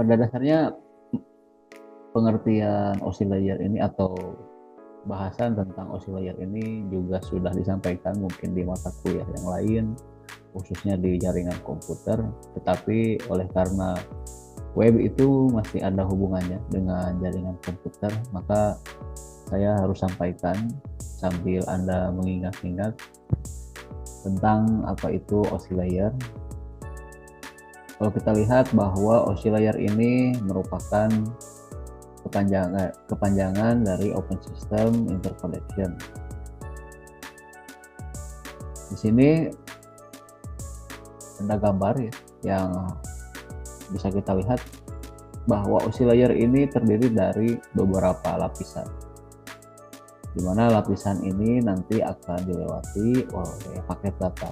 pada dasarnya pengertian OSI layer ini atau bahasan tentang OSI layer ini juga sudah disampaikan mungkin di mata kuliah yang lain, khususnya di jaringan komputer, tetapi oleh karena web itu masih ada hubungannya dengan jaringan komputer, maka saya harus sampaikan sambil Anda mengingat-ingat tentang apa itu OSI layer. Kalau kita lihat bahwa OSI layer ini merupakan kepanjangan dari Open System Interconnection. Di sini ada gambar ya, yang bisa kita lihat bahwa OSI layer ini terdiri dari beberapa lapisan, di mana lapisan ini nanti akan dilewati oleh paket data.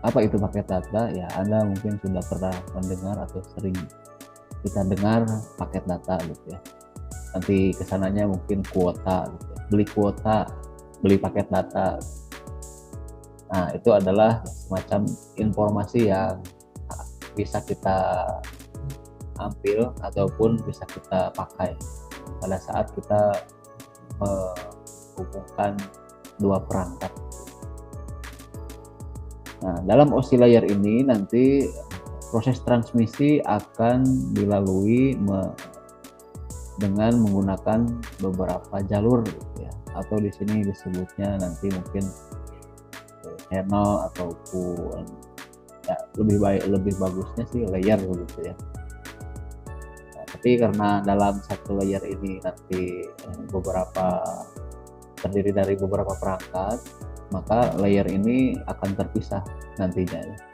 Apa itu paket data? Ya, Anda mungkin sudah pernah mendengar atau sering kita dengar paket data gitu ya. Nanti kesananya mungkin kuota gitu ya. Beli kuota, beli paket data. Nah, itu adalah semacam informasi yang bisa kita ambil ataupun bisa kita pakai pada saat kita menghubungkan dua perangkat. Nah, dalam OSI layer ini nanti proses transmisi akan dilalui dengan menggunakan beberapa jalur gitu ya, atau di sini disebutnya nanti mungkin channel ataupun ya lebih bagusnya sih layer gitu ya. Nah, tapi karena dalam satu layer ini nanti terdiri dari beberapa perangkat, maka layer ini akan terpisah nantinya.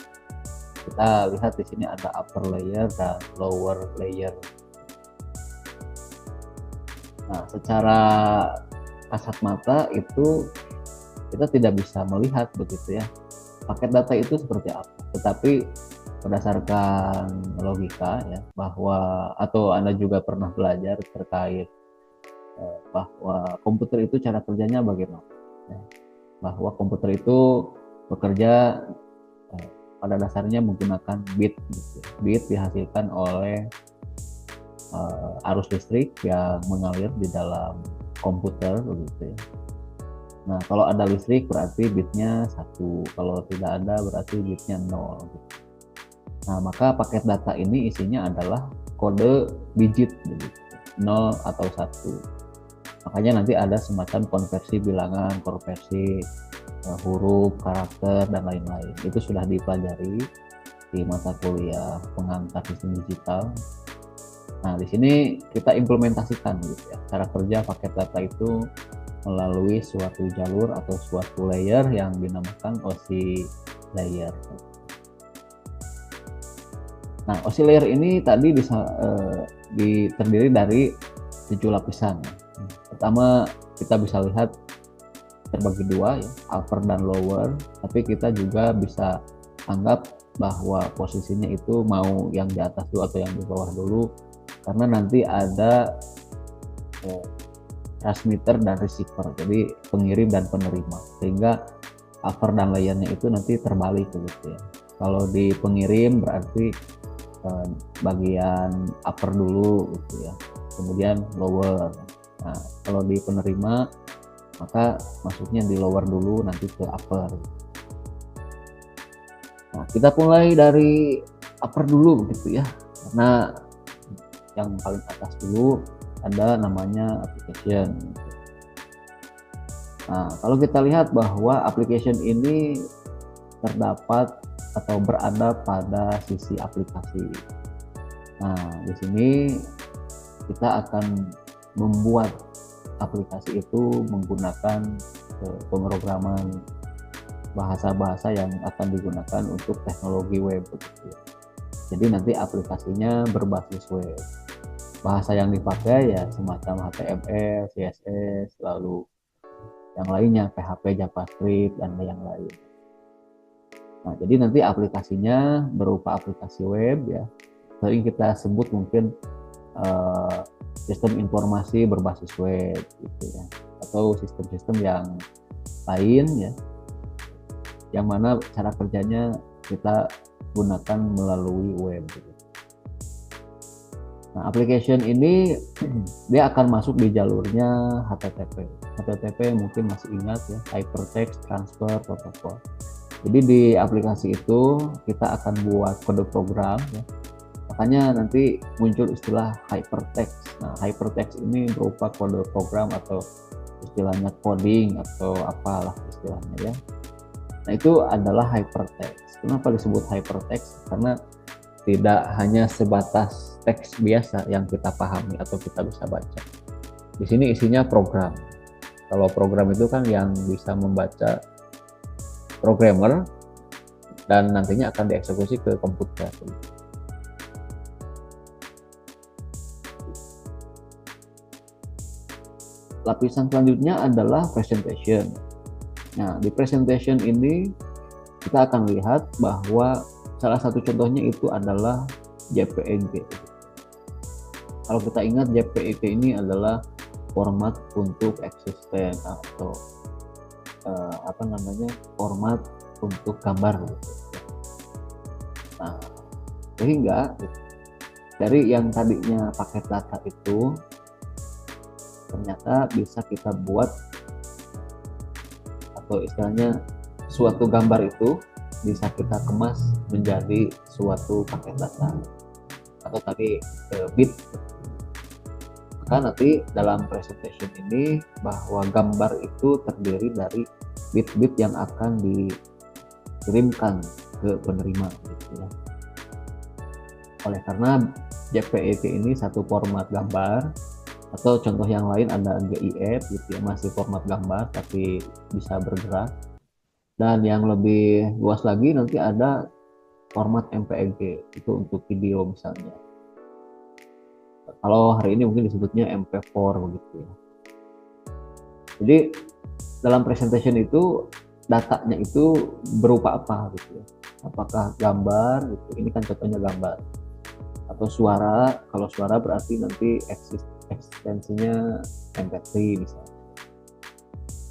Kita lihat di sini ada upper layer dan lower layer. Nah, secara kasat mata itu kita tidak bisa melihat begitu ya, paket data itu seperti apa. Tetapi berdasarkan logika ya, bahwa atau Anda juga pernah belajar terkait bahwa komputer itu cara kerjanya bagaimana. Ya, bahwa komputer itu bekerja pada dasarnya menggunakan bit gitu. Bit dihasilkan oleh arus listrik yang mengalir di dalam komputer begitu ya. Nah, kalau ada listrik berarti bitnya 1, kalau tidak ada berarti bitnya 0 gitu. Nah, maka paket data ini isinya adalah kode digit begitu, 0 atau 1. Makanya nanti ada semacam konversi bilangan, konversi huruf, karakter, dan lain-lain. Itu sudah dipelajari di mata kuliah pengantar sistem digital. Nah, di sini kita implementasikan gitu ya, cara kerja paket data itu melalui suatu jalur atau suatu layer yang dinamakan OSI layer. Nah, OSI layer ini tadi terdiri dari 7 lapisan. Pertama, kita bisa lihat terbagi 2 ya, upper dan lower, tapi kita juga bisa anggap bahwa posisinya itu mau yang di atas dulu atau yang di bawah dulu, karena nanti ada transmitter dan receiver, jadi pengirim dan penerima, sehingga upper dan layernya itu nanti terbalik gitu ya. Kalau di pengirim berarti bagian upper dulu gitu ya, kemudian lower. Nah, kalau di penerima maka masuknya di lower dulu nanti ke upper. Nah, kita mulai dari upper dulu gitu ya, karena yang paling atas dulu ada namanya application. Nah, kalau kita lihat bahwa application ini terdapat atau berada pada sisi aplikasi. Nah, di sini kita akan membuat aplikasi itu menggunakan pemrograman bahasa-bahasa yang akan digunakan untuk teknologi web begitu. Jadi nanti aplikasinya berbasis web. Bahasa yang dipakai ya semacam HTML, CSS, lalu yang lainnya PHP, JavaScript, dan yang lain. Nah, jadi nanti aplikasinya berupa aplikasi web ya, sering kita sebut mungkin sistem informasi berbasis web gitu ya, atau sistem-sistem yang lain ya, yang mana cara kerjanya kita gunakan melalui web gitu. Nah, application ini dia akan masuk di jalurnya HTTP. HTTP mungkin masih ingat ya, Hypertext Transfer Protocol. Jadi di aplikasi itu kita akan buat kode program ya. Makanya nanti muncul istilah hypertext. Nah, hypertext ini berupa kode program atau istilahnya coding atau apalah istilahnya ya. Nah, itu adalah hypertext. Kenapa disebut hypertext? Karena tidak hanya sebatas teks biasa yang kita pahami atau kita bisa baca. Di sini isinya program. Kalau program itu kan yang bisa membaca programmer dan nantinya akan dieksekusi ke komputer. Lapisan selanjutnya adalah presentation. Nah, di presentation ini kita akan lihat bahwa salah satu contohnya itu adalah JPEG. Kalau kita ingat, JPEG ini adalah format untuk eksisten atau format untuk gambar. Nah, sehingga dari yang tadinya paket data itu ternyata bisa kita buat, atau istilahnya suatu gambar itu bisa kita kemas menjadi suatu paket data atau tadi bit. Maka nanti dalam presentation ini bahwa gambar itu terdiri dari bit-bit yang akan dikirimkan ke penerima gitu ya. Oleh karena JPEG ini satu format gambar, atau contoh yang lain ada GIF gitu ya, masih format gambar tapi bisa bergerak. Dan yang lebih luas lagi nanti ada format MPEG, itu untuk video misalnya. Kalau hari ini mungkin disebutnya MP4 begitu ya. Jadi dalam presentation itu datanya itu berupa apa gitu ya. Apakah gambar gitu, ini kan contohnya gambar. Atau suara, kalau suara berarti nanti ekstensinya MP3 misalnya.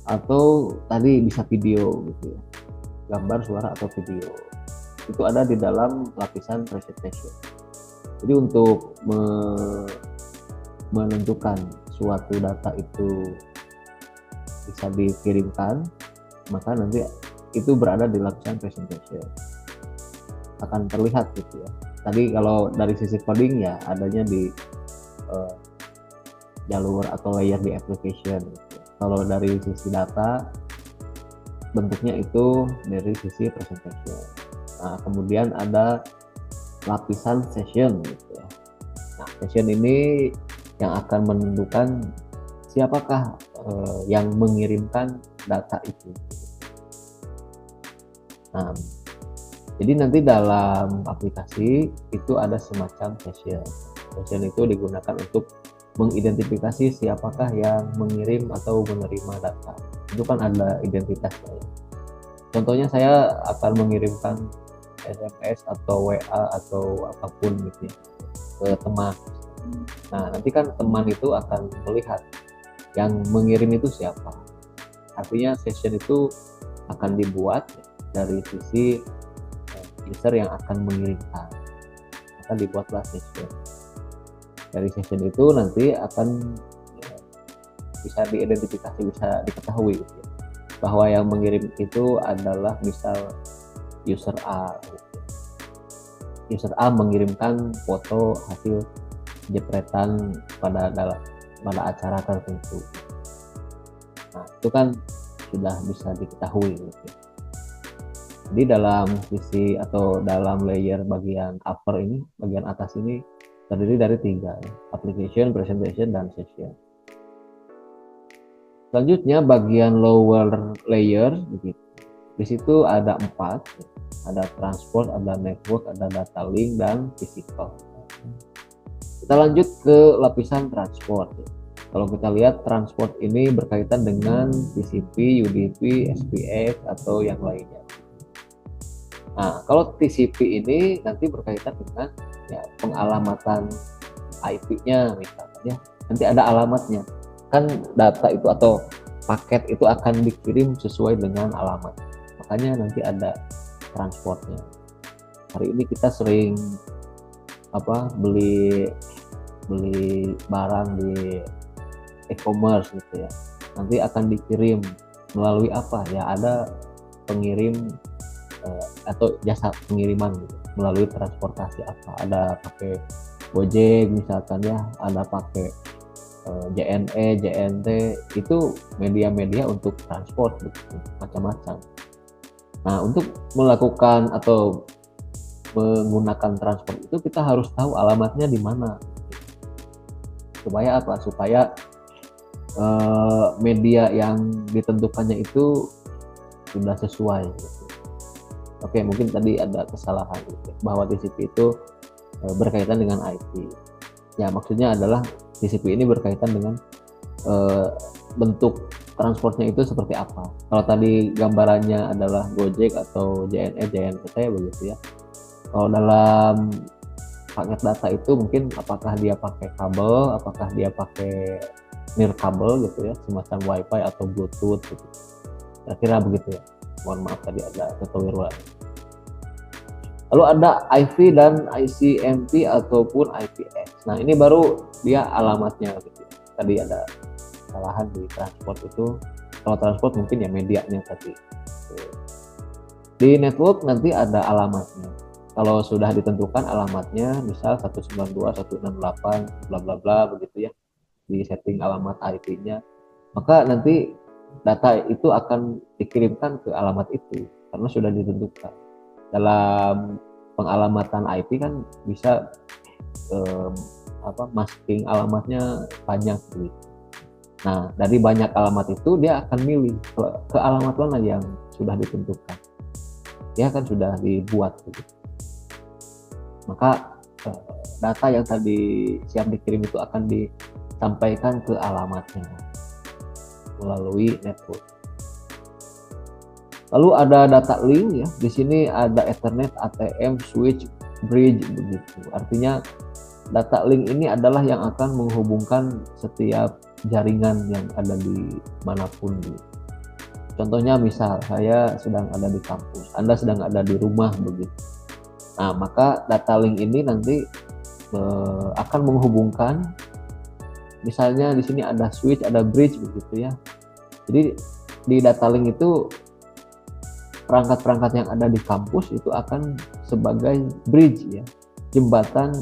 Atau tadi bisa video gitu ya, gambar, suara, atau video. Itu ada di dalam lapisan presentation. Jadi untuk menentukan suatu data itu bisa dikirimkan, maka nanti itu berada di lapisan presentation. Akan terlihat gitu ya. Tadi kalau dari sisi coding ya adanya di jalur atau layer di application gitu. Kalau dari sisi data bentuknya itu dari sisi presentation. Nah, kemudian ada lapisan session gitu ya. Nah, session ini yang akan menentukan siapakah yang mengirimkan data itu. Nah, jadi nanti dalam aplikasi itu ada semacam session. Session itu digunakan untuk mengidentifikasi siapakah yang mengirim atau menerima data. Itu kan ada identitasnya. Contohnya saya akan mengirimkan SMS atau WA atau apapun gitu ya, ke teman. Nah, nanti kan teman itu akan melihat yang mengirim itu siapa. Artinya session itu akan dibuat dari sisi user yang akan mengirimkan. Maka dibuatlah session. Dari session itu nanti akan bisa diidentifikasi, bisa diketahui gitu ya, bahwa yang mengirim itu adalah misal user A gitu. User A mengirimkan foto hasil jepretan pada acara tertentu. Nah, itu kan sudah bisa diketahui gitu ya. Jadi dalam sisi atau dalam layer bagian upper ini, bagian atas ini terdiri dari 3 ya, application, presentation, dan session. Selanjutnya bagian lower layer begitu. Di situ ada 4, ada transport, ada network, ada data link, dan physical. Kita lanjut ke lapisan transport. Kalau kita lihat transport ini berkaitan dengan TCP, UDP, SPX, atau yang lainnya. Nah, kalau TCP ini nanti berkaitan dengan ya, pengalamatan IP-nya misalnya ya. Nanti ada alamatnya. Kan data itu atau paket itu akan dikirim sesuai dengan alamat. Makanya nanti ada transportnya. Hari ini kita sering beli beli barang di e-commerce gitu ya, nanti akan dikirim melalui apa ya, ada pengirim atau jasa pengiriman gitu, melalui transportasi apa, ada pakai Gojek misalkan ya, ada pakai JNE, JNT, itu media-media untuk transport gitu, macam-macam. Nah, untuk melakukan atau menggunakan transport itu kita harus tahu alamatnya di mana. Supaya apa? Supaya media yang ditentukannya itu sudah sesuai. Gitu. Oke, mungkin tadi ada kesalahan gitu, bahwa TCP itu berkaitan dengan IP. Ya, maksudnya adalah TCP ini berkaitan dengan bentuk transportnya itu seperti apa. Kalau tadi gambarannya adalah Gojek atau JNE, JNPT begitu ya. Kalau dalam paket data itu mungkin apakah dia pakai kabel, apakah dia pakai nirkabel gitu ya, semacam wifi atau bluetooth gitu. Kira-kira begitu ya. Mohon maaf tadi ada kekeliruan. Lalu ada IP dan ICMP ataupun IPX. Nah, ini baru dia alamatnya gitu. Tadi ada kesalahan di transport itu. Kalau transport mungkin ya medianya tadi. Di network nanti ada alamatnya. Kalau sudah ditentukan alamatnya, misal 192.168 bla bla bla begitu ya, di setting alamat IP-nya, maka nanti data itu akan dikirimkan ke alamat itu karena sudah ditentukan. Dalam pengalamatan IP kan bisa masking alamatnya banyak gitu. Nah, dari banyak alamat itu dia akan milih ke alamat mana yang sudah ditentukan. Dia kan sudah dibuat gitu. Maka data yang tadi siap dikirim itu akan disampaikan ke alamatnya melalui network. Lalu ada data link ya. Di sini ada Ethernet, ATM, switch, bridge begitu. Artinya data link ini adalah yang akan menghubungkan setiap jaringan yang ada di manapun. Contohnya misal saya sedang ada di kampus, Anda sedang ada di rumah begitu. Nah, maka data link ini nanti akan menghubungkan, misalnya di sini ada switch, ada bridge begitu ya. Jadi di data link itu perangkat-perangkat yang ada di kampus itu akan sebagai bridge ya, jembatan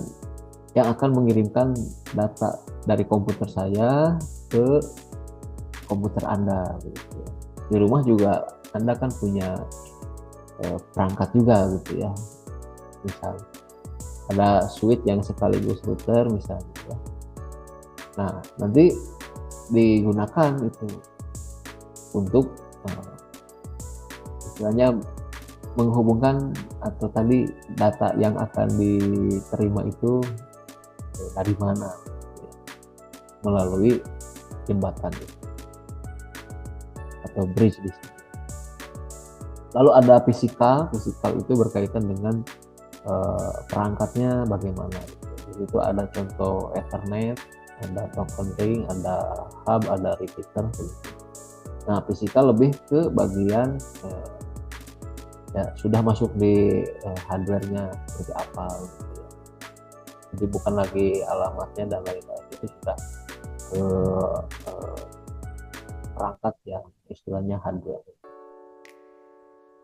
yang akan mengirimkan data dari komputer saya ke komputer Anda begitu. Di rumah juga Anda kan punya perangkat juga gitu ya. Misal ada switch yang sekaligus router misalnya ya. Nah, nanti digunakan itu untuk istilahnya menghubungkan atau tadi data yang akan diterima itu dari mana ya, melalui jembatan itu atau bridge di sini. Lalu ada fisikal itu berkaitan dengan perangkatnya bagaimana. Di situ ada contoh Ethernet, ada token ring, ada hub, ada repeater. Nah, fisikal lebih ke bagian ya sudah masuk di hardware-nya seperti apa gitu ya. Jadi bukan lagi alamatnya dan lain-lain, itu sudah ke perangkat yang istilahnya hardware.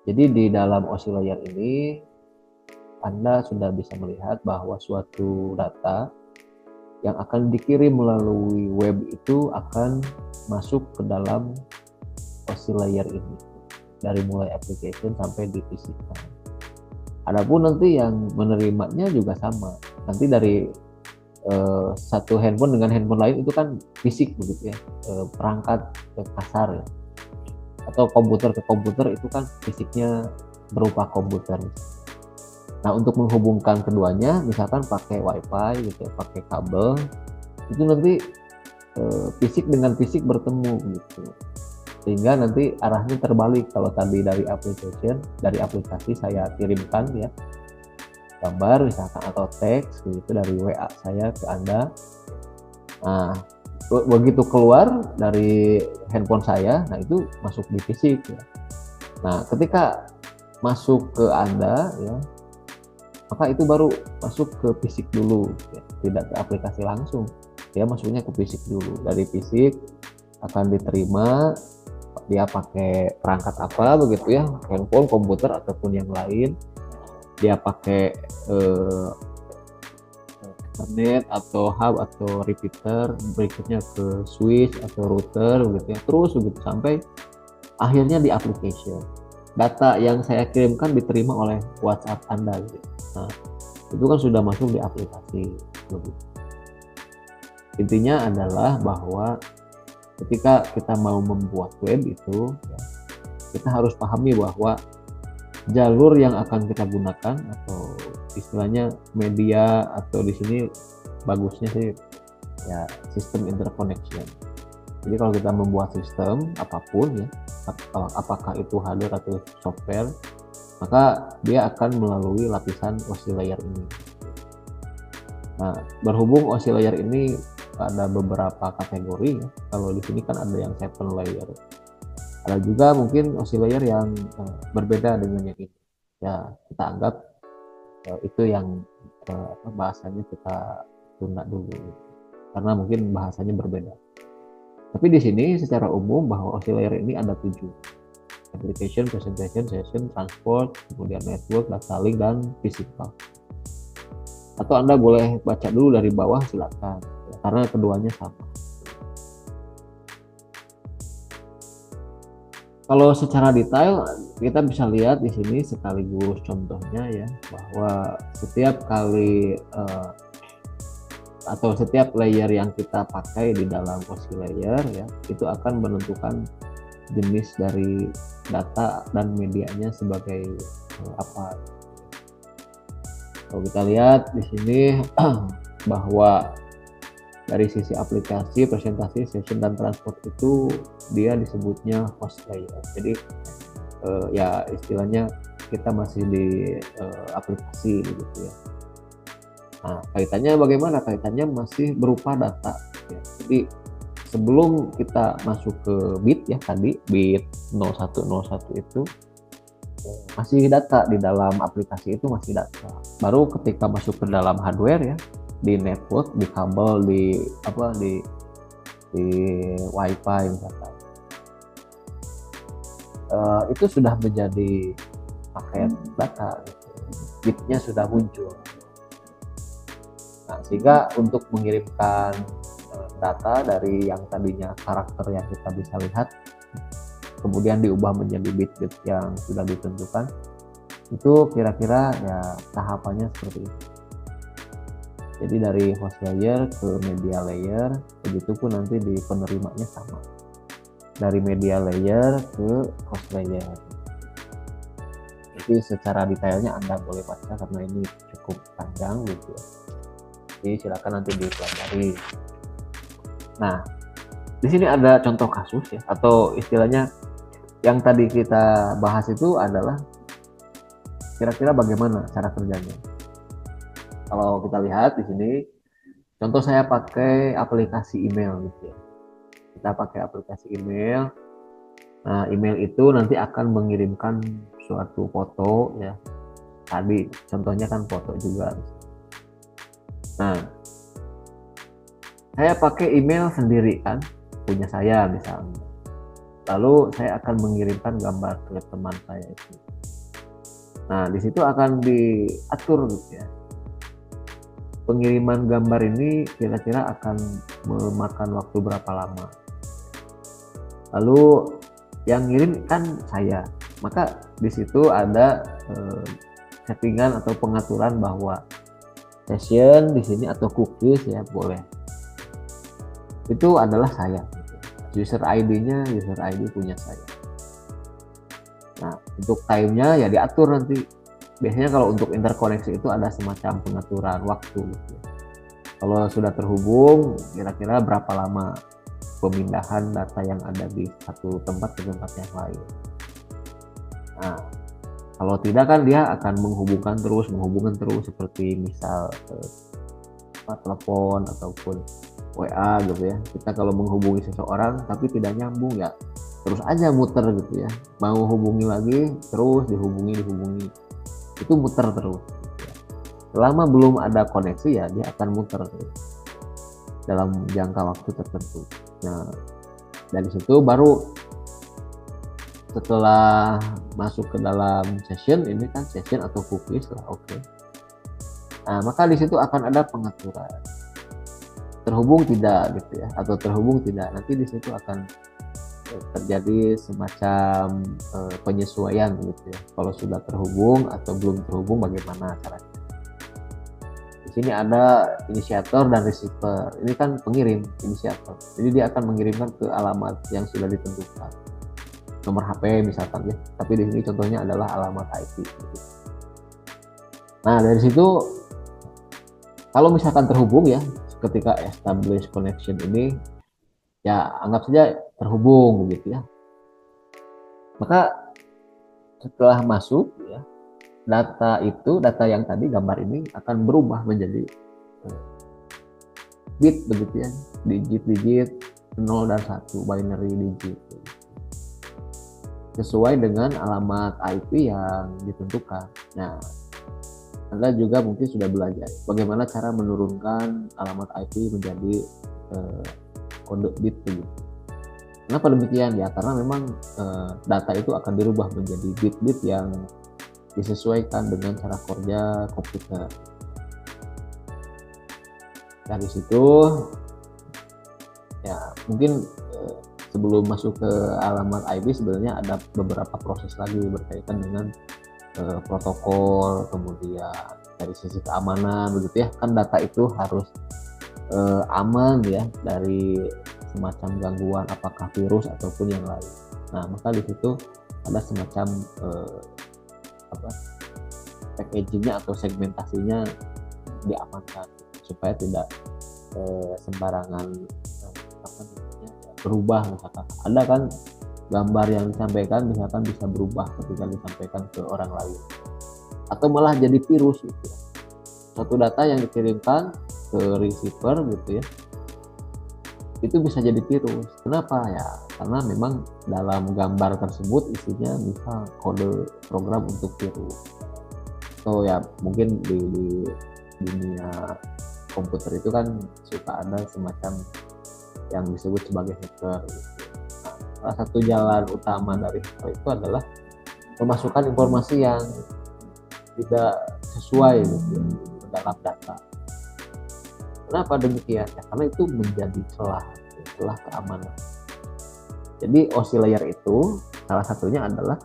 Jadi di dalam OSI layer ini Anda sudah bisa melihat bahwa suatu data yang akan dikirim melalui web itu akan masuk ke dalam OSI layer ini, dari mulai application sampai di physical. Adapun nanti yang menerimanya juga sama, nanti dari satu handphone dengan handphone lain itu kan fisik begitu ya, perangkat ke kasar ya, atau komputer ke komputer itu kan fisiknya berupa komputer. Nah, untuk menghubungkan keduanya misalkan pakai wifi gitu, pakai kabel, itu nanti fisik dengan fisik bertemu gitu, sehingga nanti arahnya terbalik. Kalau tadi dari aplikasi saya kirimkan ya gambar misalkan atau teks gitu dari WA saya ke Anda, nah begitu keluar dari handphone saya, nah itu masuk di fisik ya. Nah, ketika masuk ke Anda ya, maka itu baru masuk ke fisik dulu ya. Tidak ke aplikasi langsung, dia masuknya ke fisik dulu. Dari fisik akan diterima dia pakai perangkat apa begitu ya, handphone, komputer ataupun yang lain, dia pakai internet atau hub atau repeater, berikutnya ke switch atau router begitu ya, terus begitu sampai akhirnya di application. Data yang saya kirimkan diterima oleh WhatsApp Anda gitu. Nah, itu kan sudah masuk di aplikasi. Intinya adalah bahwa ketika kita mau membuat web itu ya, kita harus pahami bahwa jalur yang akan kita gunakan atau istilahnya media, atau di sini bagusnya sih ya sistem interconnection. Jadi kalau kita membuat sistem apapun ya, apakah itu hardware atau software, maka dia akan melalui lapisan OSI layer ini. Nah, berhubung OSI layer ini ada beberapa kategori ya. Kalau di sini kan ada yang 7 layer. Ada juga mungkin OSI layer yang berbeda dengan yang ini. Ya, kita anggap itu yang bahasanya kita tunda dulu. Karena mungkin bahasanya berbeda. Tapi di sini secara umum bahwa OSI layer ini ada 7. Application, presentation, session, transport, kemudian network, data link, dan physical. Atau Anda boleh baca dulu dari bawah, silakan. Karena keduanya sama. Kalau secara detail kita bisa lihat di sini sekaligus contohnya ya, bahwa setiap kali atau setiap layer yang kita pakai di dalam OSI layer ya, itu akan menentukan jenis dari data dan medianya sebagai apa. Kalau kita lihat di sini bahwa dari sisi aplikasi, presentasi, session, dan transport itu dia disebutnya host layer. Jadi ya istilahnya kita masih di aplikasi gitu ya. Nah, kaitannya bagaimana? Kaitannya masih berupa data ya. Jadi sebelum kita masuk ke bit ya, tadi bit 0101 itu masih data di dalam aplikasi, itu masih data. Baru ketika masuk ke dalam hardware ya, di network, di kabel, di wifi misalkan, itu sudah menjadi paket data gitu. Bitnya sudah muncul. Nah, sehingga untuk mengirimkan data dari yang tadinya karakter yang kita bisa lihat kemudian diubah menjadi bit-bit yang sudah ditentukan, itu kira-kira ya tahapannya seperti itu. Jadi dari host layer ke media layer, begitu pun nanti di penerimanya sama, dari media layer ke host layer. Jadi secara detailnya Anda boleh baca karena ini cukup panjang gitu ya. Jadi silakan nanti dipelajari. Nah, di sini ada contoh kasus ya, atau istilahnya yang tadi kita bahas itu adalah kira-kira bagaimana cara kerjanya. Kalau kita lihat di sini, contoh saya pakai aplikasi email gitu ya. Kita pakai aplikasi email. Nah, email itu nanti akan mengirimkan suatu foto ya. Tadi contohnya kan foto juga. Nah, saya pakai email sendiri kan, punya saya misalnya. Lalu saya akan mengirimkan gambar ke teman saya itu. Nah, di situ akan diatur gitu ya. Pengiriman gambar ini kira-kira akan memakan waktu berapa lama. Lalu yang ngirim kan saya. Maka di situ ada settingan atau pengaturan bahwa session di sini atau cookies ya boleh. Itu adalah saya. User ID-nya user ID punya saya. Nah, untuk time-nya ya diatur nanti. Biasanya kalau untuk interkoneksi itu ada semacam pengaturan waktu gitu. Kalau sudah terhubung, kira-kira berapa lama pemindahan data yang ada di satu tempat ke tempat yang lain. Nah, kalau tidak kan dia akan menghubungkan terus seperti misal telepon ataupun WA gitu ya. Kita kalau menghubungi seseorang tapi tidak nyambung ya terus aja muter gitu ya. Mau hubungi lagi terus dihubungi itu muter terus gitu ya. Selama belum ada koneksi ya dia akan muter dalam jangka waktu tertentu. Nah, dari situ baru setelah masuk ke dalam session, ini kan session atau cookies lah, oke. Nah, maka di situ akan ada pengaturan terhubung tidak gitu ya, atau terhubung tidak. Nanti di situ akan terjadi semacam penyesuaian gitu ya. Kalau sudah terhubung atau belum terhubung bagaimana caranya. Di sini ada inisiator dan receiver. Ini kan pengirim, inisiator. Jadi dia akan mengirimkan ke alamat yang sudah ditentukan. Nomor HP misalkan ya. Tapi di sini contohnya adalah alamat IP. Gitu. Nah, dari situ kalau misalkan terhubung ya, ketika establish connection ini ya anggap saja terhubung gitu ya. Maka setelah masuk ya, data yang tadi gambar ini akan berubah menjadi bit begitu ya, digit-digit 0 dan 1 binary digit sesuai dengan alamat IP yang ditentukan. Nah, Anda juga mungkin sudah belajar bagaimana cara menurunkan alamat IP menjadi kode bit begitu. Kenapa demikian ya? Karena memang data itu akan dirubah menjadi bit-bit yang disesuaikan dengan cara kerja komputer. Dari situ ya mungkin sebelum masuk ke alamat IP sebenarnya ada beberapa proses lagi berkaitan dengan protokol, kemudian dari sisi keamanan begitu ya, kan data itu harus aman ya dari semacam gangguan apakah virus ataupun yang lain. Nah, maka di situ ada semacam packagingnya atau segmentasinya diamankan supaya tidak sembarangan berubah. Misalkan ada kan gambar yang disampaikan misalkan bisa berubah ketika disampaikan ke orang lain atau malah jadi virus gitu ya. Suatu data yang dikirimkan ke receiver gitu ya, itu bisa jadi virus. Kenapa ya? Karena memang dalam gambar tersebut isinya misal kode program untuk virus. So ya mungkin di dunia komputer itu kan suka ada semacam yang disebut sebagai hacker gitu. Nah, salah satu jalan utama dari hacker itu adalah memasukkan informasi yang tidak sesuai gitu ke dalam data. Kenapa demikian? Ya, karena itu menjadi celah keamanan. Jadi OSI layer itu salah satunya adalah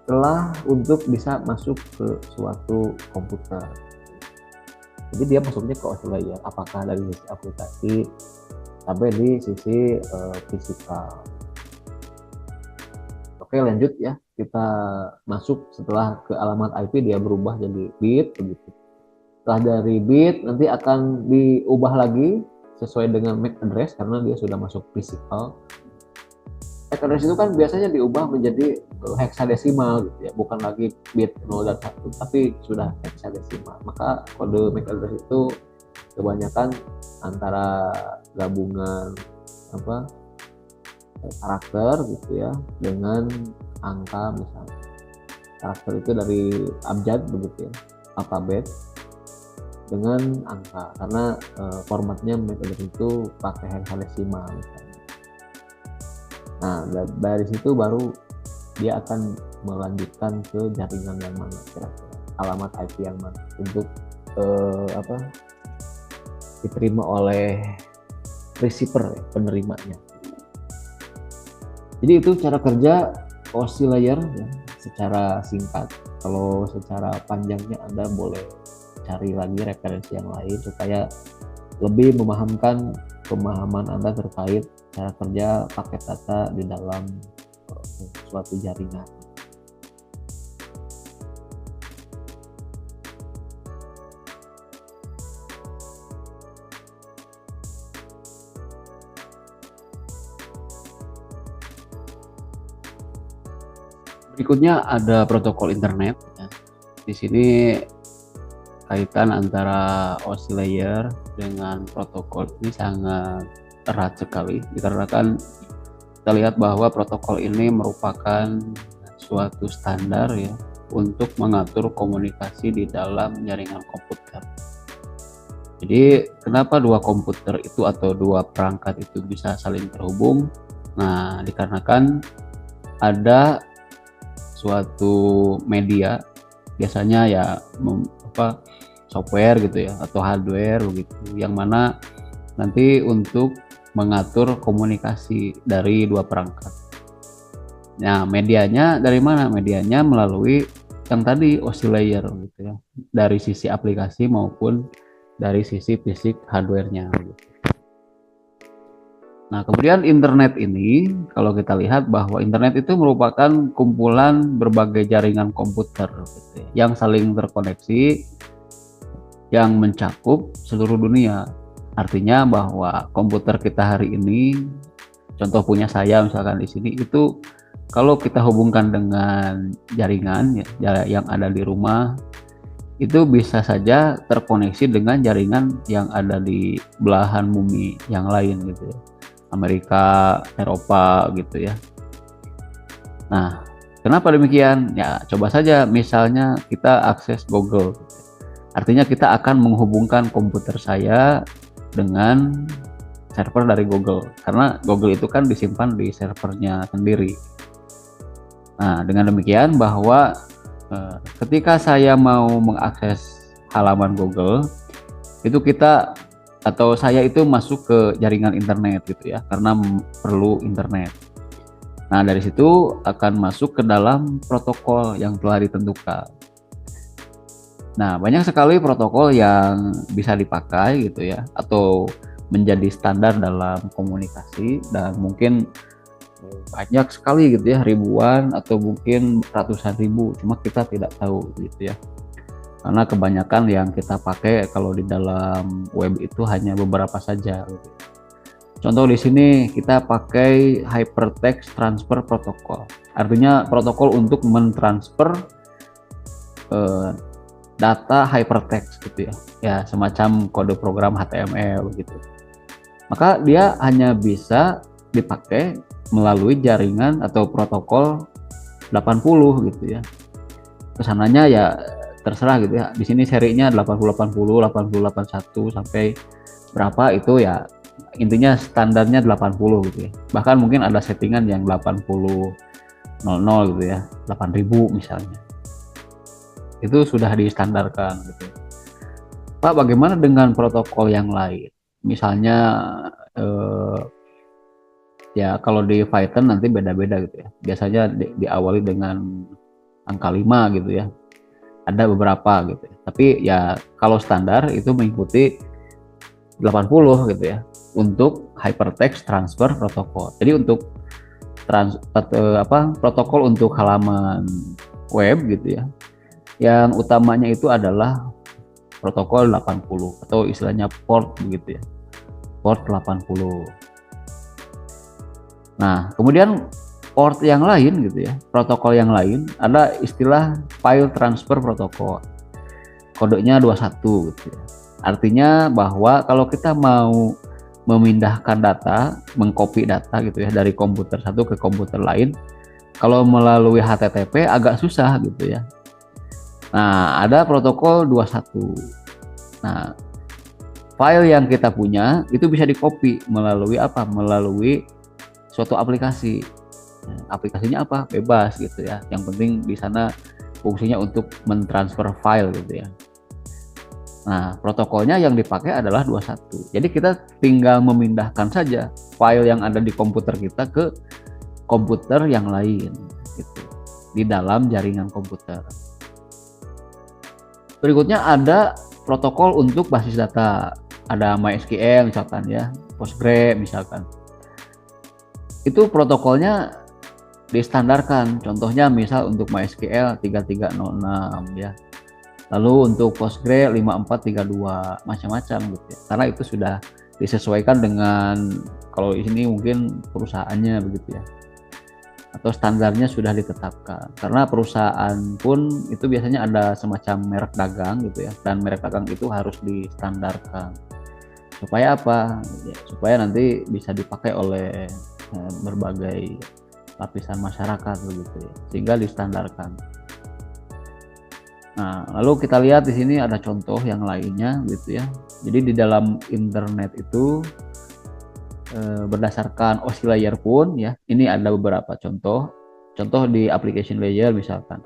celah untuk bisa masuk ke suatu komputer. Jadi dia masuknya ke OSI layer, apakah dari sisi aplikasi sampai di sisi fisikal. Oke, lanjut ya, kita masuk setelah ke alamat IP dia berubah jadi bit begitu. Setelah dari bit nanti akan diubah lagi sesuai dengan MAC address karena dia sudah masuk fisikal. MAC address itu kan biasanya diubah menjadi heksadesimal gitu ya, bukan lagi bit 0 dan 1 tapi sudah heksadesimal. Maka kode MAC address itu kebanyakan antara gabungan karakter gitu ya dengan angka, misalnya karakter itu dari abjad begitu ya, alfabet dengan angka karena formatnya metode itu pakai heksadesimal misalnya. Nah, dari situ baru dia akan melanjutkan ke jaringan yang mana kira-kira, alamat IP yang mana untuk diterima oleh receiver ya, penerimanya. Jadi itu cara kerja OSI layer ya, secara singkat. Kalau secara panjangnya Anda boleh cari lagi referensi yang lain supaya lebih memahamkan pemahaman Anda terkait cara kerja paket data di dalam suatu jaringan. Berikutnya ada protokol internet. Ya. Di sini kaitan antara OSI layer dengan protokol ini sangat erat sekali, dikarenakan kita lihat bahwa protokol ini merupakan suatu standar ya untuk mengatur komunikasi di dalam jaringan komputer. Jadi kenapa dua komputer itu atau dua perangkat itu bisa saling terhubung? Nah, dikarenakan ada suatu media, biasanya ya software gitu ya atau hardware begitu, yang mana nanti untuk mengatur komunikasi dari dua perangkat. Nah, medianya dari mana? Medianya melalui yang tadi oscillator gitu ya, dari sisi aplikasi maupun dari sisi fisik hardware-nya gitu. Nah, kemudian internet ini, kalau kita lihat bahwa internet itu merupakan kumpulan berbagai jaringan komputer gitu ya, yang saling terkoneksi, yang mencakup seluruh dunia. Artinya bahwa komputer kita hari ini, contoh punya saya misalkan di sini, itu kalau kita hubungkan dengan jaringan ya, yang ada di rumah, itu bisa saja terkoneksi dengan jaringan yang ada di belahan bumi yang lain gitu ya. Amerika, Eropa gitu ya. Nah, kenapa demikian? Ya, coba saja misalnya kita akses Google. Artinya kita akan menghubungkan komputer saya dengan server dari Google. Karena Google itu kan disimpan di servernya sendiri. Nah, dengan demikian bahwa ketika saya mau mengakses halaman Google, itu kita atau saya itu masuk ke jaringan internet gitu ya, karena perlu internet. Nah, dari situ akan masuk ke dalam protokol yang telah ditentukan. Nah, banyak sekali protokol yang bisa dipakai gitu ya, atau menjadi standar dalam komunikasi, dan mungkin banyak sekali gitu ya, ribuan atau mungkin ratusan ribu, cuma kita tidak tahu gitu ya. Karena kebanyakan yang kita pakai kalau di dalam web itu hanya beberapa saja. Contoh di sini kita pakai Hypertext Transfer Protocol. Artinya protokol untuk mentransfer data hypertext gitu ya. Ya, semacam kode program HTML gitu. Maka dia hanya bisa dipakai melalui jaringan atau protokol 80 gitu ya. Kesananya ya terserah gitu ya. Di sini serinya 8080, 8081 sampai berapa itu ya, intinya standarnya 80 gitu ya. Bahkan mungkin ada settingan yang 8000 gitu ya, 8000 misalnya. Itu sudah distandarkan gitu. Pak, bagaimana dengan protokol yang lain? Misalnya ya kalau di Python nanti beda-beda gitu ya. Biasanya diawali dengan angka 5 gitu ya. Ada beberapa gitu ya. Tapi ya kalau standar itu mengikuti 80 gitu ya untuk Hypertext Transfer Protocol. Jadi untuk protokol untuk halaman web gitu ya, yang utamanya itu adalah protokol 80 atau istilahnya port begitu ya, port 80. Nah, kemudian port yang lain gitu ya, protokol yang lain ada istilah file transfer protocol, kodenya 21 gitu ya. Artinya bahwa kalau kita mau memindahkan data, mengcopy data gitu ya dari komputer satu ke komputer lain, kalau melalui HTTP agak susah gitu ya. Nah, ada protokol 21. Nah, file yang kita punya itu bisa di-copy melalui apa? Melalui suatu aplikasi. Aplikasinya apa? Bebas gitu ya. Yang penting di sana fungsinya untuk mentransfer file gitu ya. Nah, protokolnya yang dipakai adalah 21. Jadi kita tinggal memindahkan saja file yang ada di komputer kita ke komputer yang lain gitu, di dalam jaringan komputer. Berikutnya ada protokol untuk basis data. Ada MySQL misalkan ya, Postgre misalkan. Itu protokolnya distandarkan. Contohnya misal untuk MySQL 3306 ya. Lalu untuk Postgre 5432, macam-macam gitu ya. Karena itu sudah disesuaikan dengan, kalau di sini mungkin perusahaannya begitu ya. Atau standarnya sudah ditetapkan. Karena perusahaan pun itu biasanya ada semacam merek dagang gitu ya. Dan merek dagang itu harus distandarkan. Supaya apa? Ya, supaya nanti bisa dipakai oleh berbagai lapisan masyarakat begitu ya, sehingga distandarkan. Nah, lalu kita lihat di sini ada contoh yang lainnya gitu ya. Jadi di dalam internet itu berdasarkan OSI layer pun ya, ini ada beberapa contoh. Contoh di application layer misalkan.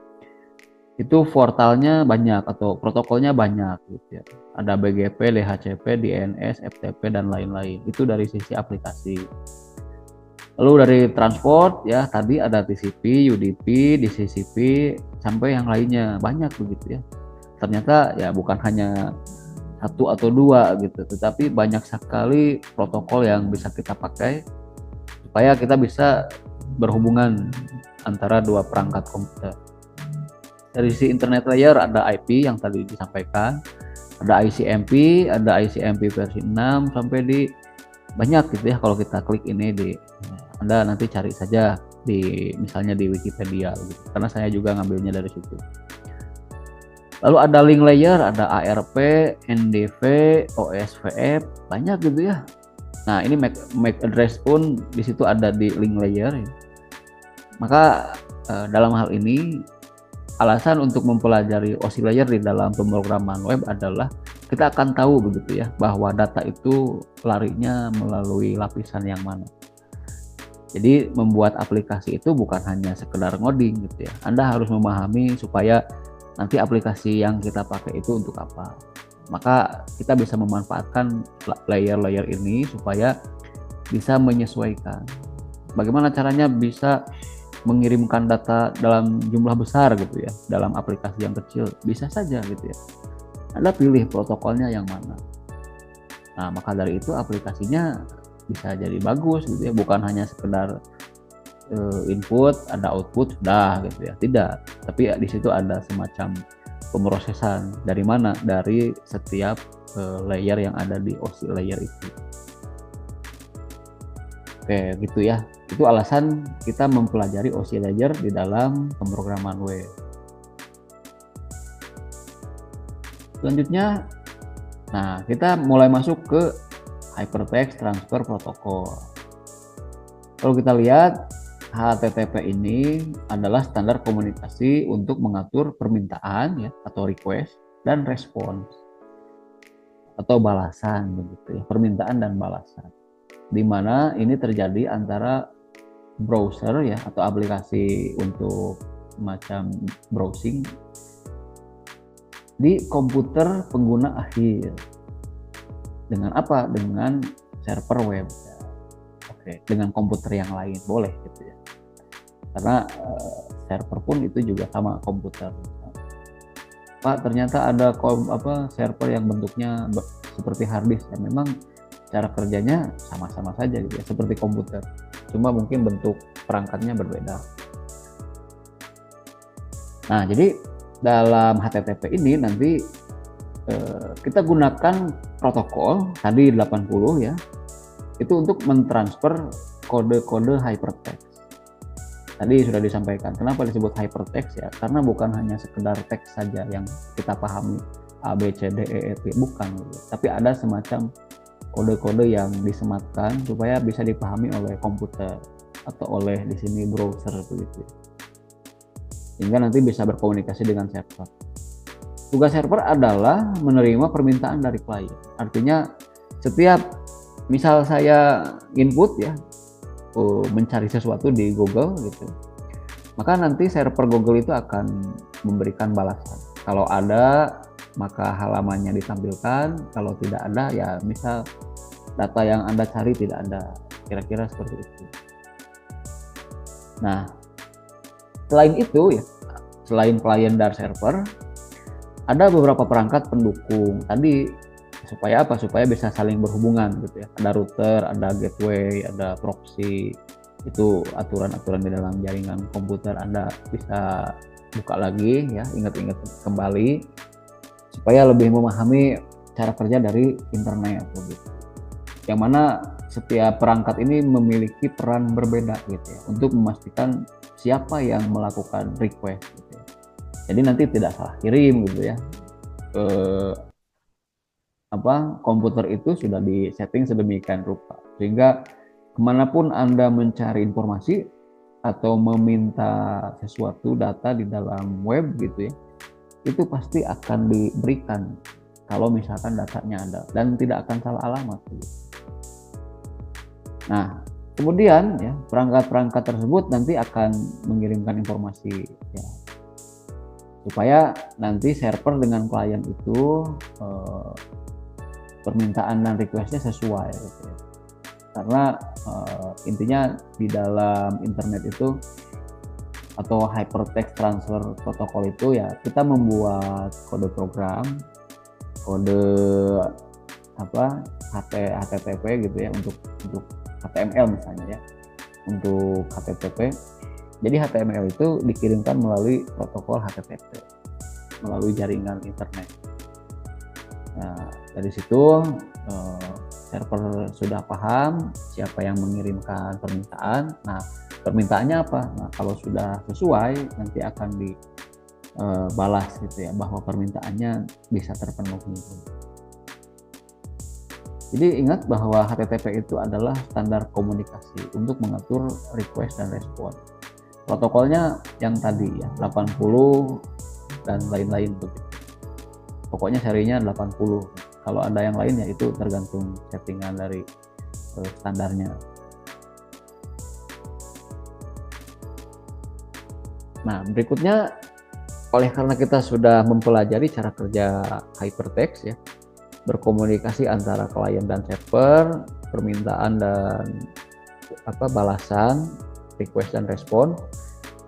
Itu portalnya banyak atau protokolnya banyak gitu ya. Ada BGP, DHCP, DNS, FTP dan lain-lain. Itu dari sisi aplikasi. Lalu dari transport ya tadi ada TCP, UDP, DCCP sampai yang lainnya banyak begitu ya. Ternyata ya bukan hanya satu atau dua gitu, tetapi banyak sekali protokol yang bisa kita pakai supaya kita bisa berhubungan antara dua perangkat komputer. Dari sisi internet layer ada IP yang tadi disampaikan, ada ICMP, ada ICMP versi 6 sampai di banyak gitu ya. Kalau kita klik ini di Anda nanti cari saja di misalnya di Wikipedia gitu. Karena saya juga ngambilnya dari situ. Lalu ada link layer, ada ARP, NDV, OSPF, banyak gitu ya. Nah, ini MAC address pun di situ ada di link layer. Maka dalam hal ini alasan untuk mempelajari OSI layer di dalam pemrograman web adalah kita akan tahu begitu ya bahwa data itu larinya melalui lapisan yang mana. Jadi membuat aplikasi itu bukan hanya sekedar ngoding gitu ya. Anda harus memahami supaya nanti aplikasi yang kita pakai itu untuk apa. Maka kita bisa memanfaatkan layer-layer ini supaya bisa menyesuaikan. Bagaimana caranya bisa mengirimkan data dalam jumlah besar gitu ya, dalam aplikasi yang kecil, bisa saja gitu ya. Anda pilih protokolnya yang mana. Nah, maka dari itu aplikasinya bisa jadi bagus gitu ya, bukan hanya sekedar input, ada output sudah gitu ya. Tidak, tapi ya, di situ ada semacam pemrosesan dari mana? Dari setiap layer yang ada di OSI layer itu. Oke, gitu ya. Itu alasan kita mempelajari OSI layer di dalam pemrograman web. Selanjutnya, nah kita mulai masuk ke Hypertext Transfer Protocol. Kalau kita lihat, HTTP ini adalah standar komunikasi untuk mengatur permintaan ya atau request dan respons atau balasan begitu ya, permintaan dan balasan. Di mana ini terjadi antara browser ya atau aplikasi untuk macam browsing di komputer pengguna akhir. Dengan apa? Dengan server web. Oke, dengan komputer yang lain boleh gitu ya. Karena server pun itu juga sama komputer. Pak, ternyata ada server yang bentuknya seperti hard disk ya. Memang cara kerjanya sama-sama saja gitu ya, seperti komputer. Cuma mungkin bentuk perangkatnya berbeda. Nah, jadi dalam HTTP ini nanti kita gunakan protokol tadi 80 ya. Itu untuk mentransfer kode-kode hypertext. Tadi sudah disampaikan. Kenapa disebut hypertext ya? Karena bukan hanya sekedar teks saja yang kita pahami A, B, C, D, E, F, bukan gitu. Tapi ada semacam kode-kode yang disematkan supaya bisa dipahami oleh komputer atau oleh di sini browser begitu. Sehingga nanti bisa berkomunikasi dengan server. Tugas server adalah menerima permintaan dari klien. Artinya setiap misal saya input ya mencari sesuatu di Google gitu, maka nanti server Google itu akan memberikan balasan. Kalau ada maka halamannya ditampilkan, kalau tidak ada ya misal data yang Anda cari tidak ada, kira-kira seperti itu. Nah, selain itu ya, selain klien dan server, ada beberapa perangkat pendukung tadi supaya apa? Supaya bisa saling berhubungan gitu ya. Ada router, ada gateway, ada proxy. Itu aturan-aturan di dalam jaringan komputer Anda bisa buka lagi ya, ingat-ingat kembali supaya lebih memahami cara kerja dari internet gitu. Yang mana setiap perangkat ini memiliki peran berbeda gitu ya untuk memastikan siapa yang melakukan request gitu ya. Jadi nanti tidak salah kirim gitu ya. Komputer itu sudah disetting sedemikian rupa sehingga kemanapun Anda mencari informasi atau meminta sesuatu data di dalam web gitu ya, itu pasti akan diberikan kalau misalkan datanya ada dan tidak akan salah alamat. Nah, kemudian ya perangkat-perangkat tersebut nanti akan mengirimkan informasi ya, supaya nanti server dengan klien itu permintaan dan requestnya sesuai gitu ya. Karena intinya di dalam internet itu atau hypertext transfer protokol itu ya kita membuat kode program, kode HTTP gitu ya untuk HTML misalnya ya, untuk HTTP. Jadi HTML itu dikirimkan melalui protokol HTTP, melalui jaringan internet. Nah, dari situ server sudah paham siapa yang mengirimkan permintaan. Nah, permintaannya apa? Nah, kalau sudah sesuai nanti akan dibalas gitu ya, bahwa permintaannya bisa terpenuhi. Jadi ingat bahwa HTTP itu adalah standar komunikasi untuk mengatur request dan respon. Protokolnya yang tadi ya 80 dan lain-lain begitu. Pokoknya serinya 80. Kalau ada yang lain ya itu tergantung settingan dari standarnya. Nah, berikutnya oleh karena kita sudah mempelajari cara kerja hypertext ya, berkomunikasi antara klien dan server, permintaan dan balasan, request dan respon,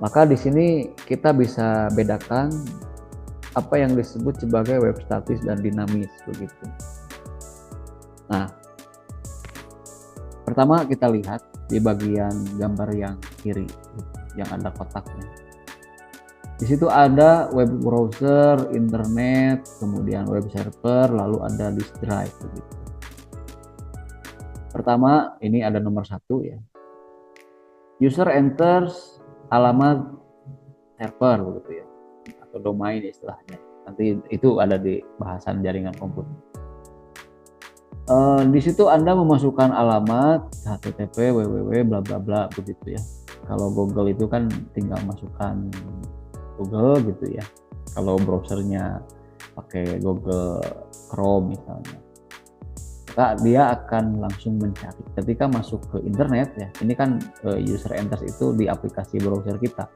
maka di sini kita bisa bedakan apa yang disebut sebagai web statis dan dinamis begitu. Nah, pertama kita lihat di bagian gambar yang kiri yang ada kotaknya. Di situ ada web browser, internet, kemudian web server, lalu ada disk drive begitu. Pertama, ini ada nomor 1 ya. User enters alamat server begitu ya, atau domain istilahnya. Nanti itu ada di bahasan jaringan komputer. Di situ Anda memasukkan alamat http www bla bla bla begitu ya. Kalau Google itu kan tinggal masukkan Google gitu ya. Kalau browsernya pakai Google Chrome misalnya, maka dia akan langsung mencari. Ketika masuk ke internet ya, ini kan user enters itu di aplikasi browser kita.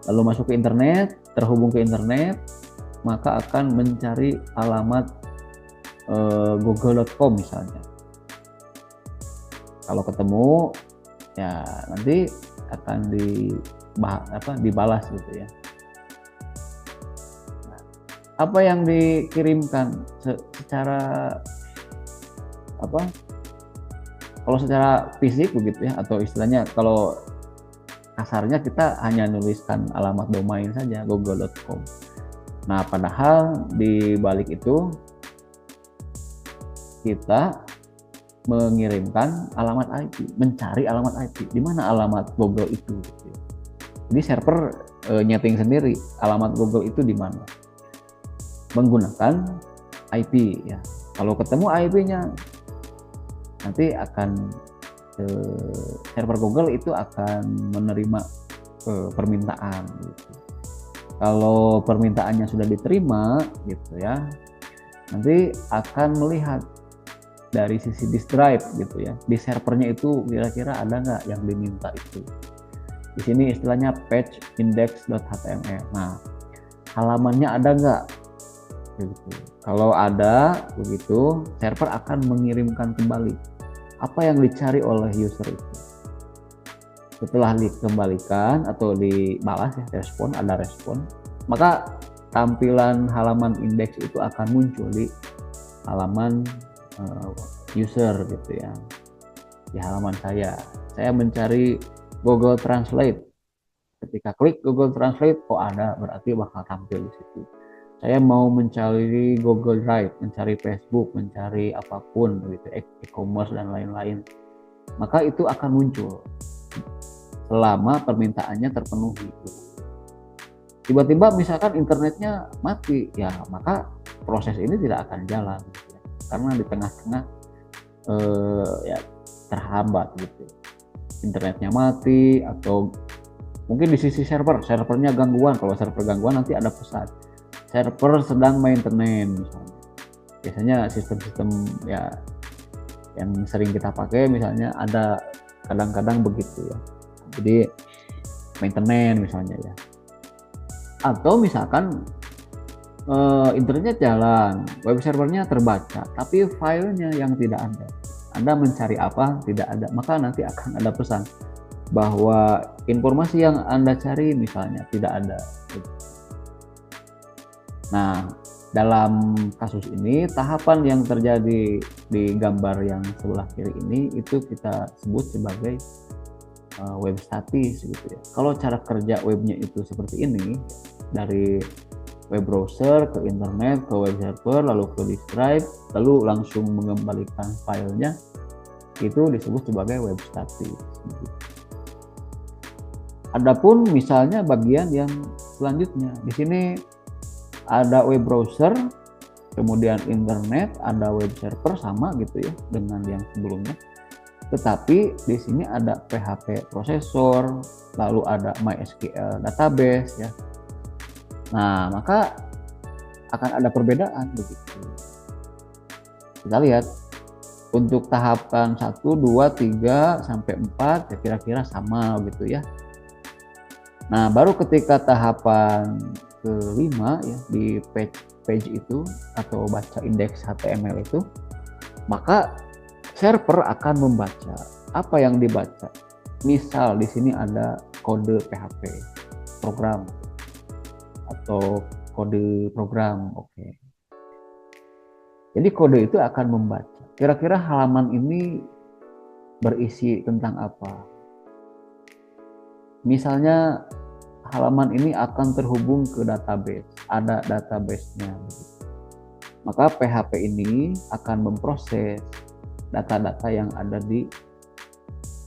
Lalu masuk ke internet, terhubung ke internet, maka akan mencari alamat google.com misalnya. Kalau ketemu ya nanti akan dibalas gitu ya. Nah, apa yang dikirimkan secara kalau secara fisik begitu ya, atau istilahnya kalau kasarnya kita hanya nuliskan alamat domain saja google.com. Nah, padahal di balik itu kita mengirimkan alamat IP, mencari alamat IP. Di mana alamat Google itu? Jadi server nyeting sendiri alamat Google itu di mana. Menggunakan IP ya. Kalau ketemu IP-nya, nanti akan server Google itu akan menerima permintaan. Gitu. Kalau permintaannya sudah diterima, gitu ya, nanti akan melihat dari sisi disk drive gitu ya, di servernya itu kira-kira ada nggak yang diminta itu. Di sini istilahnya page index.html. Nah, halamannya ada nggak? Gitu. Kalau ada, begitu server akan mengirimkan kembali apa yang dicari oleh user itu. Setelah dikembalikan atau dibalas ya, ada respon, maka tampilan halaman indeks itu akan muncul di halaman user gitu ya, di halaman saya mencari Google Translate. Ketika klik Google Translate, oh ada, berarti bakal tampil di situ. Saya mau mencari Google Drive, mencari Facebook, mencari apapun gitu, e-commerce dan lain-lain, maka itu akan muncul selama permintaannya terpenuhi. Tiba-tiba misalkan internetnya mati, ya maka proses ini tidak akan jalan. Karena di tengah-tengah ya terhambat gitu, internetnya mati, atau mungkin di sisi servernya gangguan. Kalau server gangguan nanti ada pesan server sedang maintenance misalnya. Biasanya sistem-sistem ya yang sering kita pakai misalnya ada kadang-kadang begitu ya. Jadi maintenance misalnya ya. Atau misalkan internet jalan, web servernya terbaca, tapi filenya yang tidak ada. Anda mencari apa tidak ada, maka nanti akan ada pesan bahwa informasi yang Anda cari misalnya tidak ada. Nah, dalam kasus ini tahapan yang terjadi di gambar yang sebelah kiri ini itu kita sebut sebagai web statis gitu ya. Kalau cara kerja webnya itu seperti ini, dari web browser ke internet ke web server lalu ke disk drive lalu langsung mengembalikan filenya, itu disebut sebagai web statis. Adapun misalnya bagian yang selanjutnya, di sini ada web browser, kemudian internet, ada web server sama gitu ya dengan yang sebelumnya. Tetapi di sini ada PHP prosesor, lalu ada MySQL database ya. Nah, maka akan ada perbedaan begitu. Kita lihat untuk tahapan 1, 2, 3 sampai 4 ya kira-kira sama gitu ya. Nah, baru ketika tahapan kelima ya di page itu atau baca indeks HTML itu, maka server akan membaca apa yang dibaca. Misal di sini ada kode PHP program atau kode program, oke. Jadi kode itu akan membaca. Kira-kira halaman ini berisi tentang apa? Misalnya halaman ini akan terhubung ke database, ada database-nya. Maka PHP ini akan memproses data-data yang ada di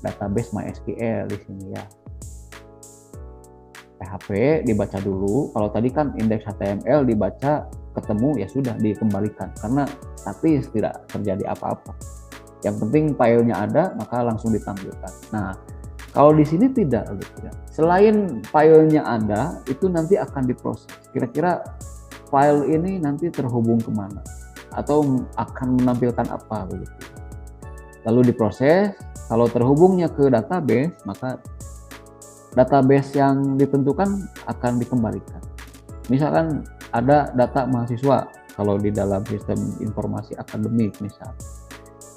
database MySQL di sini ya. PHP dibaca dulu. Kalau tadi kan indeks HTML dibaca ketemu ya sudah dikembalikan karena statis tidak terjadi apa-apa. Yang penting filenya ada maka langsung ditampilkan. Nah, kalau di sini tidak gitu ya. Selain filenya ada, itu nanti akan diproses. Kira-kira file ini nanti terhubung kemana? Atau akan menampilkan apa begitu. Lalu diproses, kalau terhubungnya ke database, maka database yang ditentukan akan dikembalikan. Misalkan ada data mahasiswa, kalau di dalam sistem informasi akademik misal.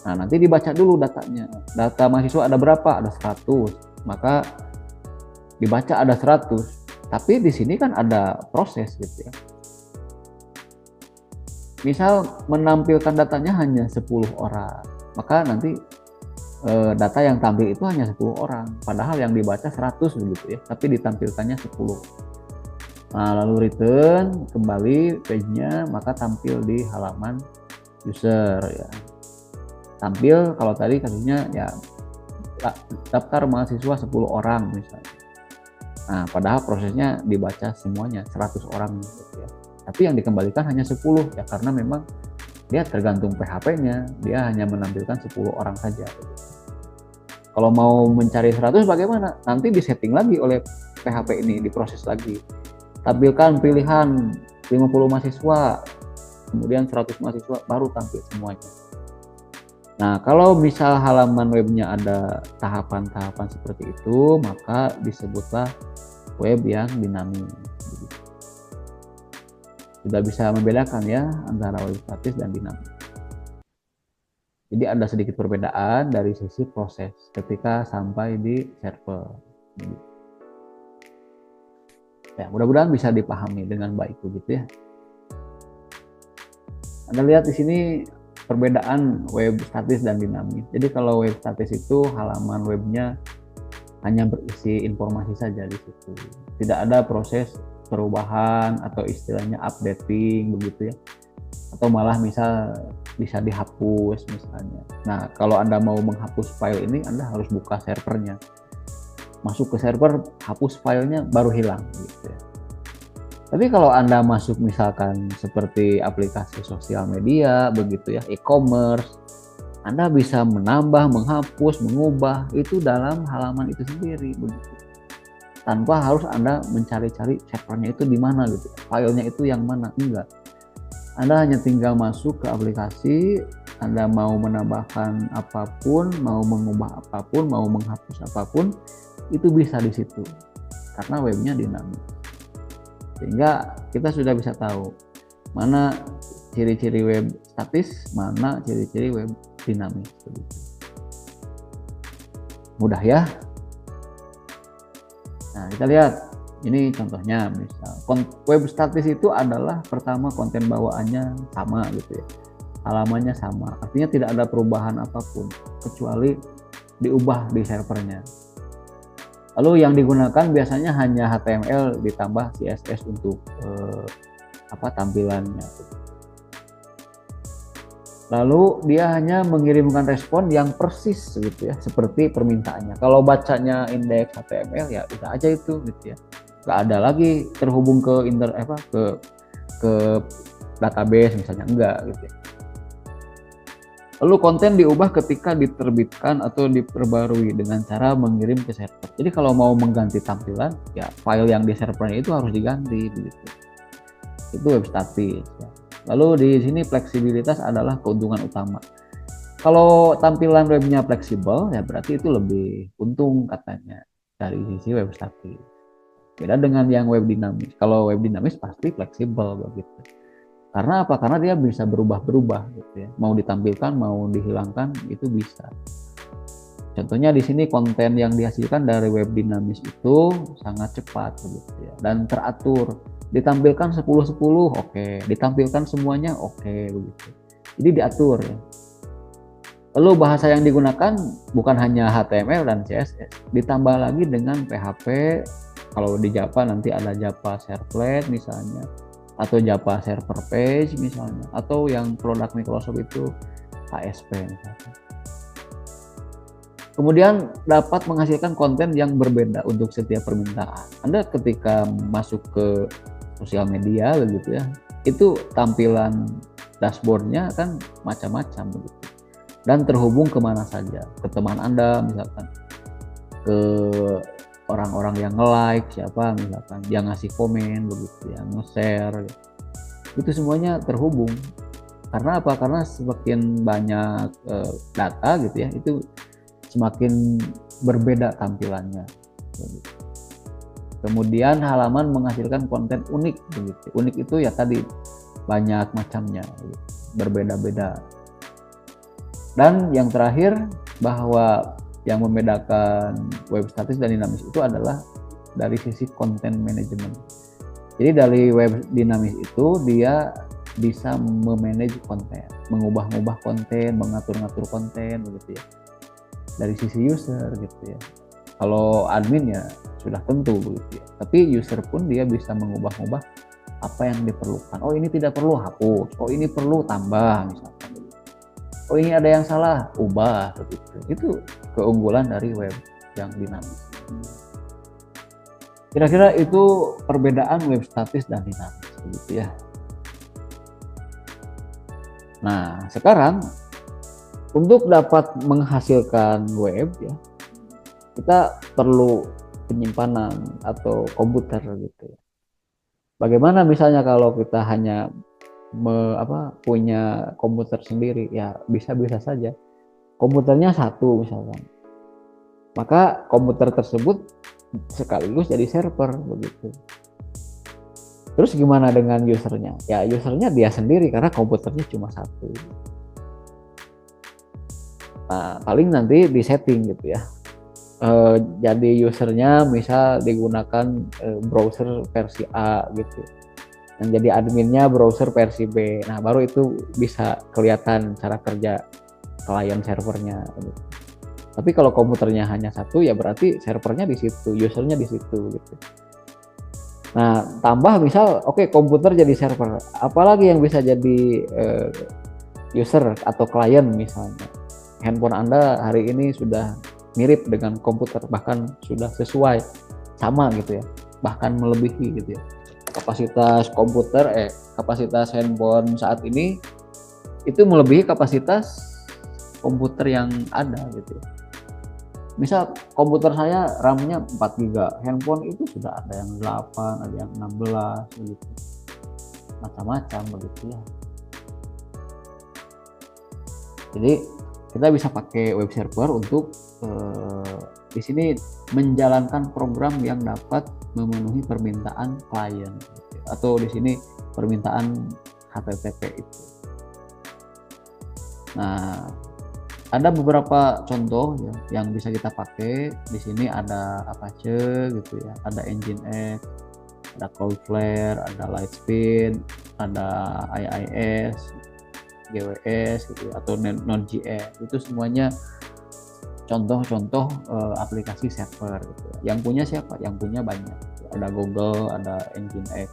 Nah, nanti dibaca dulu datanya. Data mahasiswa ada berapa? Ada 100. Maka dibaca ada 100, tapi di sini kan ada proses gitu ya. Misal menampilkan datanya hanya 10 orang, maka nanti data yang tampil itu hanya 10 orang, padahal yang dibaca 100 begitu ya, tapi ditampilkannya 10. Nah, lalu return kembali page-nya, maka tampil di halaman user ya. Tampil kalau tadi kasusnya ya daftar mahasiswa 10 orang misalnya. Nah, padahal prosesnya dibaca semuanya 100 orang gitu ya. Tapi yang dikembalikan hanya 10 ya karena memang dia tergantung PHP-nya, dia hanya menampilkan 10 orang saja. Kalau mau mencari 100 bagaimana? Nanti disetting lagi oleh PHP ini, diproses lagi. Tampilkan pilihan 50 mahasiswa, kemudian 100 mahasiswa, baru tampil semuanya. Nah, kalau misal halaman webnya ada tahapan-tahapan seperti itu, maka disebutlah web yang dinamis. Sudah bisa membedakan ya antara web statis dan dinamis. Jadi ada sedikit perbedaan dari sisi proses ketika sampai di server. Ya, mudah-mudahan bisa dipahami dengan baik begitu ya. Anda lihat di sini perbedaan web statis dan dinamis. Jadi kalau web statis itu halaman webnya hanya berisi informasi saja di situ. Tidak ada proses perubahan atau istilahnya updating begitu ya. Atau malah misal bisa dihapus misalnya. Nah, kalau Anda mau menghapus file ini, Anda harus buka servernya. Masuk ke server, hapus filenya baru hilang gitu ya. Tapi kalau Anda masuk misalkan seperti aplikasi sosial media begitu ya, e-commerce, Anda bisa menambah, menghapus, mengubah itu dalam halaman itu sendiri begitu. tanpa harus Anda mencari-cari servernya itu di mana gitu, filenya itu yang mana, enggak. Anda hanya tinggal masuk ke aplikasi, Anda mau menambahkan apapun, mau mengubah apapun, mau menghapus apapun, itu bisa di situ karena webnya dinamis. Sehingga kita sudah bisa tahu mana ciri-ciri web statis, mana ciri-ciri web dinamis. Mudah ya. Nah, kita lihat ini contohnya, misal web statis itu adalah pertama konten bawaannya sama gitu ya, halamannya sama, artinya tidak ada perubahan apapun kecuali diubah di servernya. Lalu yang digunakan biasanya hanya HTML ditambah CSS untuk tampilannya. Lalu dia hanya mengirimkan respon yang persis gitu ya, seperti permintaannya. Kalau bacanya indeks HTML ya udah aja itu gitu ya. Nggak ada lagi terhubung ke ke database misalnya, enggak gitu ya. Lalu konten diubah ketika diterbitkan atau diperbarui dengan cara mengirim ke server. Jadi kalau mau mengganti tampilan, ya file yang di servernya itu harus diganti begitu. Itu web statis ya. Lalu di sini fleksibilitas adalah keuntungan utama. Kalau tampilan webnya fleksibel ya berarti itu lebih untung katanya dari sisi web statis. Beda dengan yang web dinamis. Kalau web dinamis pasti fleksibel begitu. Karena apa? Karena dia bisa berubah-berubah gitu ya. Mau ditampilkan, mau dihilangkan itu bisa. Contohnya di sini konten yang dihasilkan dari web dinamis itu sangat cepat begitu ya, dan teratur. Ditampilkan 10-10 oke, ditampilkan semuanya oke begitu. Jadi diatur ya. Lalu bahasa yang digunakan bukan hanya HTML dan CSS, ditambah lagi dengan PHP. Kalau di Java nanti ada Java Servlet misalnya, atau Java Server Page misalnya, atau yang produk Microsoft itu ASP misalnya. Kemudian dapat menghasilkan konten yang berbeda untuk setiap permintaan. Anda ketika masuk ke sosial media begitu ya, itu tampilan dashboardnya kan macam-macam begitu, dan terhubung kemana saja, ke teman Anda misalkan, ke orang-orang yang nge-like siapa misalkan, yang ngasih komen begitu, yang nge-share gitu. Itu semuanya terhubung. Karena apa? Karena semakin banyak data gitu ya, itu semakin berbeda tampilannya. Kemudian halaman menghasilkan konten unik begitu. Unik itu ya tadi banyak macamnya, berbeda-beda. Dan yang terakhir, bahwa yang membedakan web statis dan dinamis itu adalah dari sisi konten manajemen. Jadi dari web dinamis itu dia bisa memanage konten, mengubah-ubah konten, mengatur-ngatur konten begitu ya. Dari sisi user gitu ya. Kalau admin ya sudah tentu begitu ya. Tapi user pun dia bisa mengubah-ubah apa yang diperlukan. Oh ini tidak perlu, hapus. Oh ini perlu, tambah misalkan. Oh ini ada yang salah, ubah begitu. Itu keunggulan dari web yang dinamis. Kira-kira itu perbedaan web statis dan dinamis begitu ya. Nah, sekarang untuk dapat menghasilkan web ya, kita perlu penyimpanan atau komputer gitu ya. Bagaimana misalnya kalau kita hanya punya komputer sendiri, ya bisa-bisa saja. Komputernya satu misalkan, maka komputer tersebut sekaligus jadi server begitu. Terus gimana dengan usernya? Ya usernya dia sendiri karena komputernya cuma satu. Nah, paling nanti di setting gitu ya. Jadi usernya misal digunakan browser versi A gitu. Yang jadi adminnya browser versi B. Nah, baru itu bisa kelihatan cara kerja klien servernya. Gitu. Tapi kalau komputernya hanya satu, ya berarti servernya di situ, usernya di situ gitu. Nah, tambah misal, oke, komputer jadi server. Apalagi yang bisa jadi user atau klien misalnya. Handphone Anda hari ini sudah mirip dengan komputer, bahkan sudah sesuai, sama gitu ya, bahkan melebihi gitu ya. Kapasitas komputer, kapasitas handphone saat ini itu melebihi kapasitas komputer yang ada gitu. Misal komputer saya RAM-nya 4 GB, handphone itu sudah ada yang 8, ada yang 16 begitu. Macam-macam begitu ya. Jadi kita bisa pakai web server untuk di sini menjalankan program yang dapat memenuhi permintaan klien atau di sini permintaan HTTP itu. Nah, ada beberapa contoh ya, yang bisa kita pakai. Di sini ada Apache gitu ya, ada Nginx, ada Cloudflare, ada Lightspeed, ada IIS, GWS gitu ya, atau Node.js. Itu semuanya contoh-contoh aplikasi server gitu ya. Yang punya siapa? Yang punya banyak. Ada Google, ada Nginx.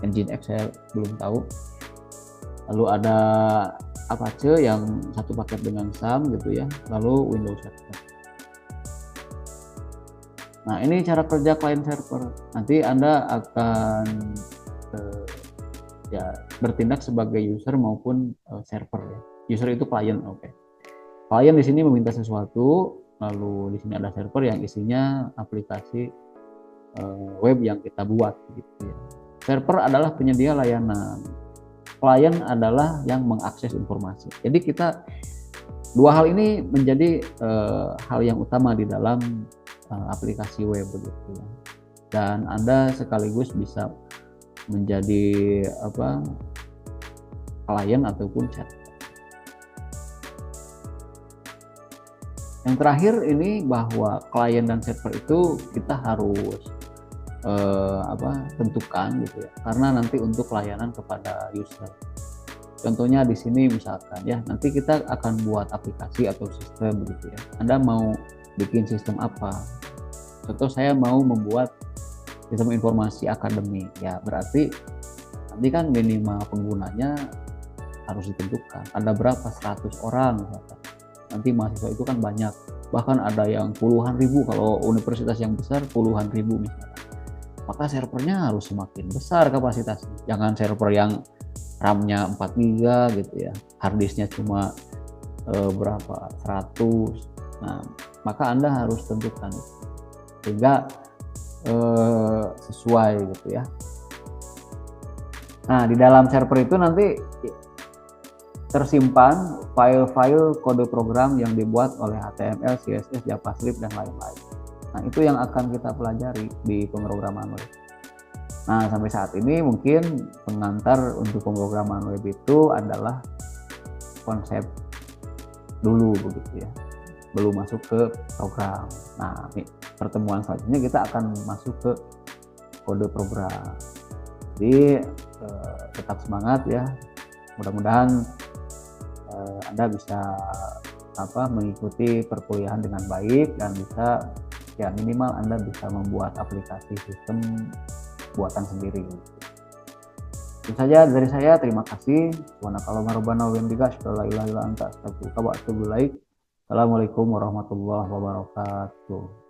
Nginx saya belum tahu. Lalu ada Apache yang satu paket dengan SAM gitu ya, lalu Windows Server. Nah, ini cara kerja client server. Nanti Anda akan ya bertindak sebagai user maupun server ya. User itu client, oke. Klien di sini meminta sesuatu, lalu di sini ada server yang isinya aplikasi web yang kita buat gitu ya. Server adalah penyedia layanan. Klien adalah yang mengakses informasi. Jadi kita dua hal ini menjadi hal yang utama di dalam aplikasi web begitu ya. Dan Anda sekaligus bisa menjadi klien ataupun server. Yang terakhir ini bahwa klien dan server itu kita harus tentukan gitu ya, karena nanti untuk layanan kepada user. Contohnya di sini misalkan ya, nanti kita akan buat aplikasi atau sistem begitu ya. Anda mau bikin sistem apa? Contoh saya mau membuat sistem informasi akademik ya, berarti nanti kan minimal penggunanya harus ditentukan. Ada berapa? 100 orang misalkan. Nanti mahasiswa itu kan banyak, bahkan ada yang puluhan ribu, kalau universitas yang besar puluhan ribu misalkan. Maka servernya harus semakin besar kapasitasnya. Jangan server yang RAM-nya 4 GB gitu ya, harddisknya cuma berapa? 100. Nah, maka Anda harus tentukan itu sehingga sesuai gitu ya. Nah, di dalam server itu nanti tersimpan file-file kode program yang dibuat oleh HTML, CSS, JavaScript, dan lain-lain. Nah, itu yang akan kita pelajari di pemrograman web. Nah, sampai saat ini mungkin pengantar untuk pemrograman web itu adalah konsep dulu begitu ya, belum masuk ke program. Nah, pertemuan selanjutnya kita akan masuk ke kode program. Jadi tetap semangat ya, mudah-mudahan Anda bisa mengikuti perkuliahan dengan baik dan bisa ya minimal Anda bisa membuat aplikasi sistem buatan sendiri. Itu saja dari saya, terima kasih. Assalamualaikum warahmatullahi wabarakatuh.